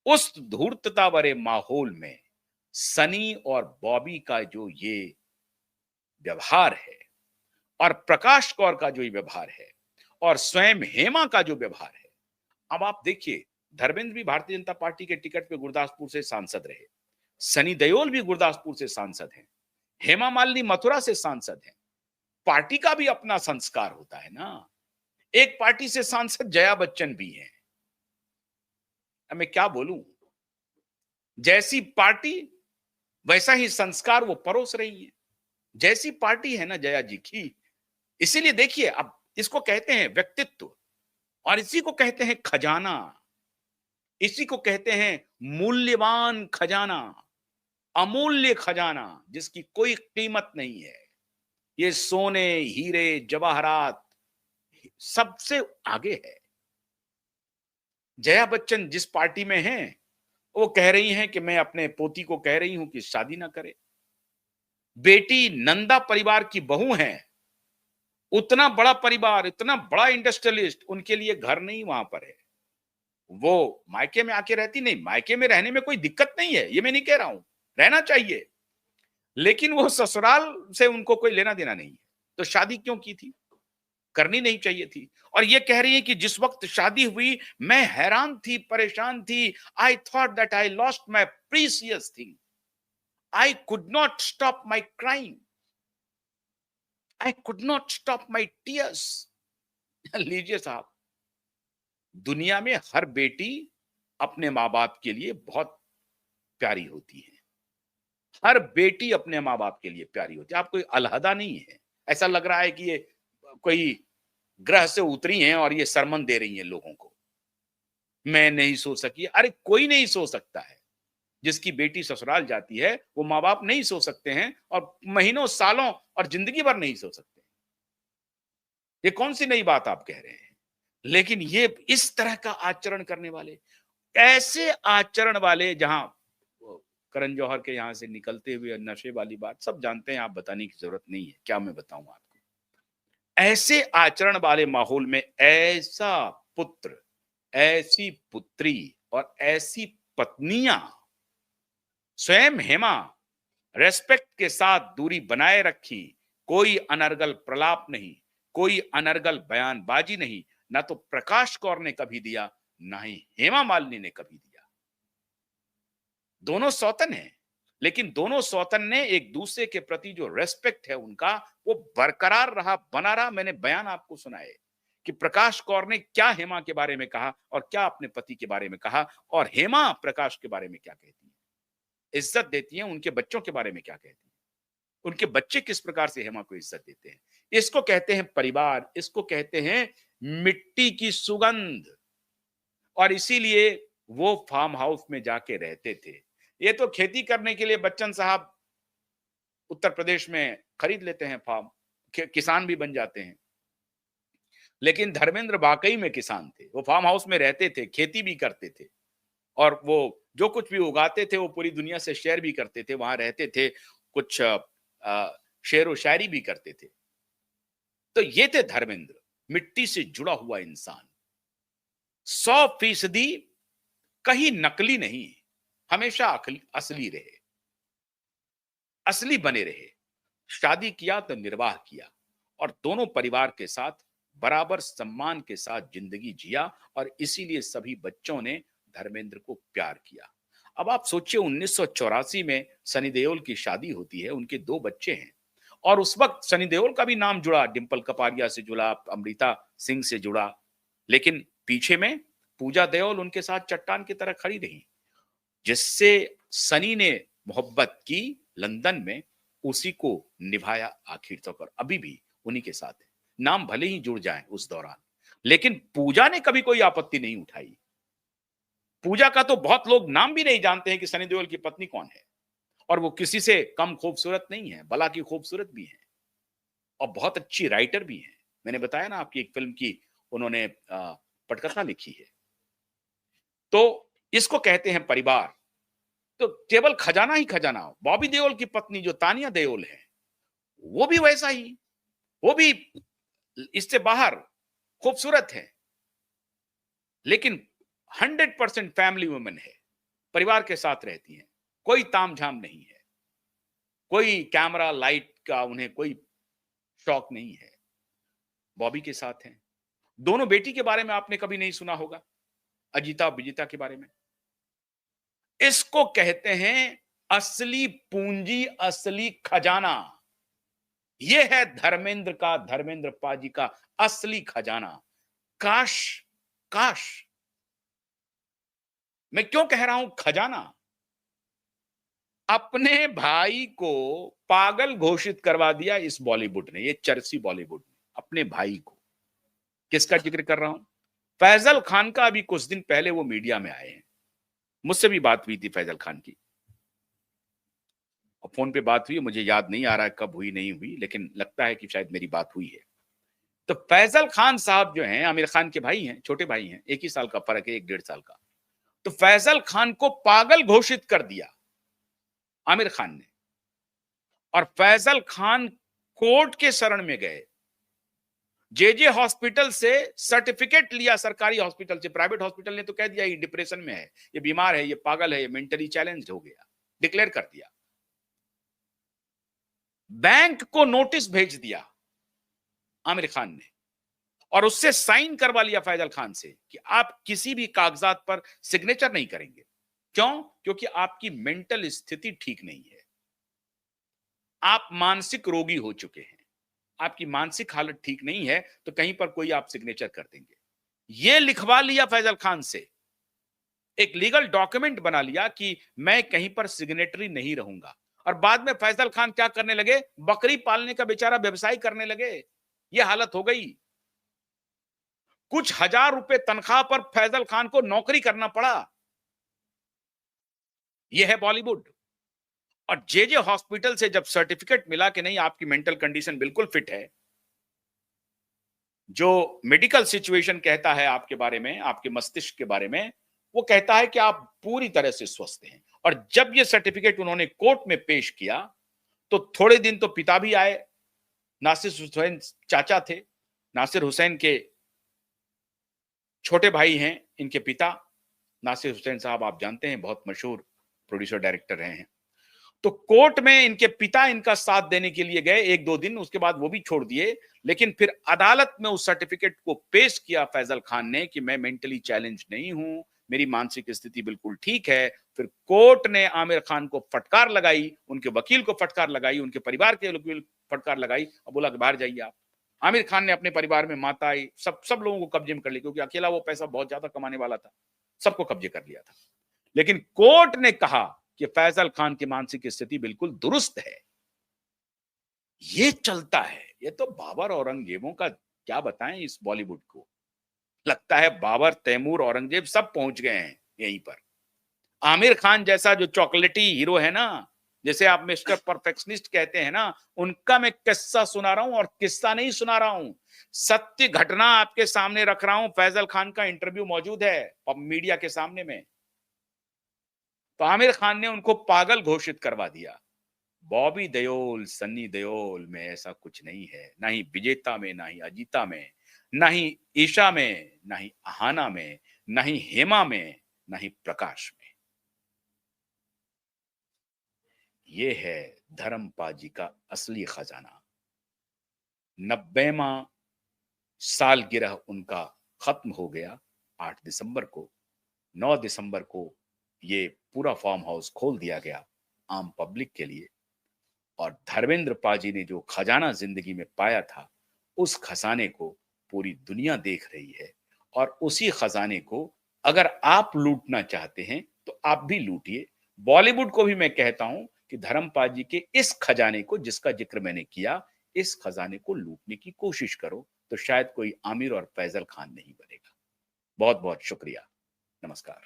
उस धूर्तता भरे माहौल में सनी और बॉबी का जो ये व्यवहार है और प्रकाश कौर का जो ये व्यवहार है और स्वयं हेमा का जो व्यवहार है, अब आप देखिए, धर्मेंद्र भी भारतीय जनता पार्टी के टिकट पे गुरदासपुर से सांसद रहे, सनी देओल भी गुरदासपुर से सांसद हैं, हेमा मालिनी मथुरा से सांसद हैं। पार्टी का भी अपना संस्कार होता है ना। एक पार्टी से सांसद जया बच्चन भी हैं। अब मैं क्या बोलूं, जैसी पार्टी वैसा ही संस्कार वो परोस रही है। जैसी पार्टी है ना जया जी की, इसीलिए देखिए, अब इसको कहते हैं व्यक्तित्व और इसी को कहते हैं खजाना, इसी को कहते हैं मूल्यवान खजाना, अमूल्य खजाना जिसकी कोई कीमत नहीं है। ये सोने, हीरे, जवाहरात सबसे आगे है। जया बच्चन जिस पार्टी में हैं, वो कह रही हैं कि मैं अपने पोती को कह रही हूं कि शादी ना करे। बेटी नंदा परिवार की बहू है, उतना बड़ा परिवार, इतना बड़ा इंडस्ट्रियलिस्ट, उनके लिए घर नहीं वहां पर है। वो मायके में आके रहती नहीं, मायके में रहने में कोई दिक्कत नहीं है, ये मैं नहीं कह रहा हूं, रहना चाहिए, लेकिन वो ससुराल से उनको कोई लेना देना नहीं है। तो शादी क्यों की थी? करनी नहीं चाहिए थी। और ये कह रही है कि जिस वक्त शादी हुई मैं हैरान थी, परेशान थी। I thought that I lost my precious thing, I could not stop my crime, I could not stop my tears. लीजिए साहब, दुनिया में हर बेटी अपने माँ बाप के लिए बहुत प्यारी होती है। हर बेटी अपने माँ बाप के लिए प्यारी होती है। आप कोई अलहदा नहीं है। ऐसा लग रहा है कि ये कोई ग्रह से उतरी हैं और ये सरमन दे रही हैं लोगों को। मैं नहीं सो सकी, अरे कोई नहीं सो सकता है। जिसकी बेटी ससुराल जाती है वो माँ बाप नहीं सो सकते हैं और महीनों, सालों और जिंदगी भर नहीं सो सकते। ये कौन सी नई बात आप कह रहे हैं? लेकिन ये इस तरह का आचरण करने वाले, ऐसे आचरण वाले, जहां करण जौहर के यहां से निकलते हुए नशे वाली बात सब जानते हैं, आप बताने की जरूरत नहीं है, क्या मैं बताऊं आपको। ऐसे आचरण वाले माहौल में ऐसा पुत्र, ऐसी पुत्री और ऐसी पत्नियां, स्वयं हेमा रेस्पेक्ट के साथ दूरी बनाए रखी, कोई अनर्गल प्रलाप नहीं, कोई अनर्गल बयानबाजी नहीं, ना तो प्रकाश कौर ने कभी दिया, ना ही हेमा मालिनी ने कभी दिया। दोनों सौतन हैं, लेकिन दोनों सौतन ने एक दूसरे के प्रति जो रेस्पेक्ट है उनका, वो बरकरार रहा, बना रहा। मैंने बयान आपको सुनाए कि प्रकाश कौर ने क्या हेमा के बारे में कहा और क्या अपने पति के बारे में कहा, और हेमा प्रकाश के बारे में क्या कहती है, इज्जत देती है, उनके बच्चों के बारे में क्या कहती है, उनके बच्चे किस प्रकार से हेमा को इज्जत देते हैं। इसको कहते हैं परिवार, इसको कहते हैं मिट्टी की सुगंध। और इसीलिए वो फार्म हाउस में जाके रहते थे। ये तो खेती करने के लिए बच्चन साहब उत्तर प्रदेश में खरीद लेते हैं फार्म, किसान भी बन जाते हैं। लेकिन धर्मेंद्र वाकई में किसान थे, वो फार्म हाउस में रहते थे, खेती भी करते थे, और वो जो कुछ भी उगाते थे वो पूरी दुनिया से शेयर भी करते थे, वहां रहते थे, कुछ शेर व शायरी भी करते थे। तो ये थे धर्मेंद्र, मिट्टी से जुड़ा हुआ इंसान, 100% कहीं नकली नहीं, हमेशा असली रहे, असली बने रहे। शादी किया तो निर्वाह किया और दोनों परिवार के साथ बराबर सम्मान के साथ जिंदगी जिया, और इसीलिए सभी बच्चों ने धर्मेंद्र को प्यार किया। अब आप सोचिए, 1984 में सनी देओल की शादी होती है, उनके 2 बच्चे हैं, और उस वक्त सनी देओल का भी नाम जुड़ा, डिंपल कपाड़िया से जुड़ा, अमृता सिंह से जुड़ा, लेकिन पीछे में पूजा देओल उनके साथ चट्टान की तरह खड़ी रही। जिससे सनी ने मोहब्बत की लंदन में, उसी को निभाया आखिर तक, और अभी भी उन्हीं के साथ है। नाम भले ही जुड़ जाए उस दौरान, लेकिन पूजा ने कभी कोई आपत्ति नहीं उठाई। पूजा का तो बहुत लोग नाम भी नहीं जानते हैं कि सनी देओल की पत्नी कौन है, और वो किसी से कम खूबसूरत नहीं है, भला की खूबसूरत भी है, और बहुत अच्छी राइटर भी है। मैंने बताया ना आपकी एक फिल्म की उन्होंने पटकथा लिखी है। तो इसको कहते हैं परिवार। तो केवल खजाना ही खजाना हो। बॉबी देओल की पत्नी जो तानिया देओल है, वो भी वैसा ही, वो भी इससे बाहर खूबसूरत है, लेकिन 100% फैमिली वुमन है। परिवार के साथ रहती हैं, कोई तामझाम नहीं है, कोई कैमरा लाइट का उन्हें कोई शौक नहीं है। बॉबी के साथ हैं। दोनों बेटी के बारे में आपने कभी नहीं सुना होगा, अजीता और विजिता के बारे में। इसको कहते हैं असली पूंजी, असली खजाना। यह है धर्मेंद्र पाजी का असली खजाना। काश, काश, मैं क्यों कह रहा हूं खजाना? अपने भाई को पागल घोषित करवा दिया इस बॉलीवुड ने, ये चरसी बॉलीवुड ने, अपने भाई को। किसका जिक्र कर रहा हूं? फैजल खान का। अभी कुछ दिन पहले वो मीडिया में आए हैं, मुझसे भी बात हुई थी फैजल खान की, और फोन पे बात हुई, मुझे याद नहीं आ रहा है कब हुई नहीं हुई, लेकिन लगता है कि शायद मेरी बात हुई है। तो फैजल खान साहब जो हैं, आमिर खान के भाई हैं, छोटे भाई हैं, एक ही साल का फर्क है, 1-1.5 साल का। तो फैजल खान को पागल घोषित कर दिया आमिर खान ने, और फैजल खान कोर्ट के शरण में गए। जेजे हॉस्पिटल से सर्टिफिकेट लिया, सरकारी हॉस्पिटल से। प्राइवेट हॉस्पिटल ने तो कह दिया ये डिप्रेशन में है, ये बीमार है, ये पागल है, ये मेंटली चैलेंज्ड हो गया, डिक्लेयर कर दिया। बैंक को नोटिस भेज दिया आमिर खान ने, और उससे साइन करवा लिया फैजल खान से कि आप किसी भी कागजात पर सिग्नेचर नहीं करेंगे। क्यों? क्योंकि आपकी मेंटल स्थिति ठीक नहीं है, आप मानसिक रोगी हो चुके हैं, आपकी मानसिक हालत ठीक नहीं है, तो कहीं पर कोई आप सिग्नेचर कर देंगे। यह लिखवा लिया फैजल खान से, एक लीगल डॉक्यूमेंट बना लिया कि मैं कहीं पर सिग्नेटरी नहीं रहूंगा। और बाद में फैजल खान क्या करने लगे? बकरी पालने का बेचारा व्यवसाय करने लगे। यह हालत हो गई। कुछ हजार रुपए तनख्वाह पर फैजल खान को नौकरी करना पड़ा। यह है बॉलीवुड। और जेजे हॉस्पिटल से जब सर्टिफिकेट मिला कि नहीं, आपकी मेंटल कंडीशन बिल्कुल फिट है, जो मेडिकल सिचुएशन कहता है आपके बारे में, आपके मस्तिष्क के बारे में, वो कहता है कि आप पूरी तरह से स्वस्थ हैं। और जब ये सर्टिफिकेट उन्होंने कोर्ट में पेश किया, तो थोड़े दिन तो पिता भी आए, नासिर हुसैन चाचा थे, नासिर हुसैन के छोटे भाई हैं इनके पिता। नासिर हुसैन साहब आप जानते हैं, बहुत मशहूर प्रोड्यूसर डायरेक्टर रहे हैं। तो कोर्ट में इनके पिता इनका साथ देने के लिए गए 1-2 दिन, उसके बाद वो भी छोड़ दिए। लेकिन फिर अदालत में उस सर्टिफिकेट को पेश किया फैजल खान ने कि मैं मेंटली चैलेंज नहीं हूं, मेरी मानसिक स्थिति बिल्कुल ठीक है। फिर कोर्ट ने आमिर खान को फटकार लगाई, उनके वकील को फटकार लगाई, उनके परिवार के वकील फटकार लगाई, और बोला कि बाहर जाइए आप। आमिर खान ने अपने परिवार में माता, सब लोगों को कब्जे में कर लिया, क्योंकि अकेला वो पैसा बहुत ज्यादा कमाने वाला था, सबको कब्जे कर लिया था। लेकिन कोर्ट ने कहा कि फैजल खान की मानसिक स्थिति बिल्कुल दुरुस्त है। ये चलता है। ये तो बाबर औरंगजेबों का क्या बताएं इस बॉलीवुड को। लगता है बाबर, तैमूर, औरंगजेब सब पहुंच गए हैं यहीं पर। आमिर खान जैसा जो चॉकलेटी हीरो है ना, जैसे आप मिस्टर परफेक्शनिस्ट कहते हैं ना, उनका मैं किस्सा सुना रहा हूं, और किस्सा नहीं सुना रहा हूं, सत्य घटना आपके सामने रख रहा हूं। फैजल खान का इंटरव्यू मौजूद है मीडिया के सामने में। तो आमिर खान ने उनको पागल घोषित करवा दिया। बॉबी देओल, सन्नी देओल में ऐसा कुछ नहीं है, ना ही विजेता में, ना ही अजीता में, ना ही ईशा में, ना ही अहाना में, ना ही हेमा में, ना ही प्रकाश में। ये है धर्मपाजी का असली खजाना। 90वां सालगिरह उनका खत्म हो गया 8 दिसंबर को। 9 दिसंबर को ये पूरा फार्म हाउस खोल दिया गया आम पब्लिक के लिए। और धर्मेंद्र पाजी ने जो खजाना जिंदगी में पाया था, उस खजाने को पूरी दुनिया देख रही है। और उसी खजाने को अगर आप लूटना चाहते हैं तो आप भी लूटिए। बॉलीवुड को भी मैं कहता हूं कि धर्मपाजी के इस खजाने को, जिसका जिक्र मैंने किया, इस खजाने को लूटने की कोशिश करो, तो शायद कोई आमिर और फैजल खान नहीं बनेगा। बहुत बहुत शुक्रिया। नमस्कार।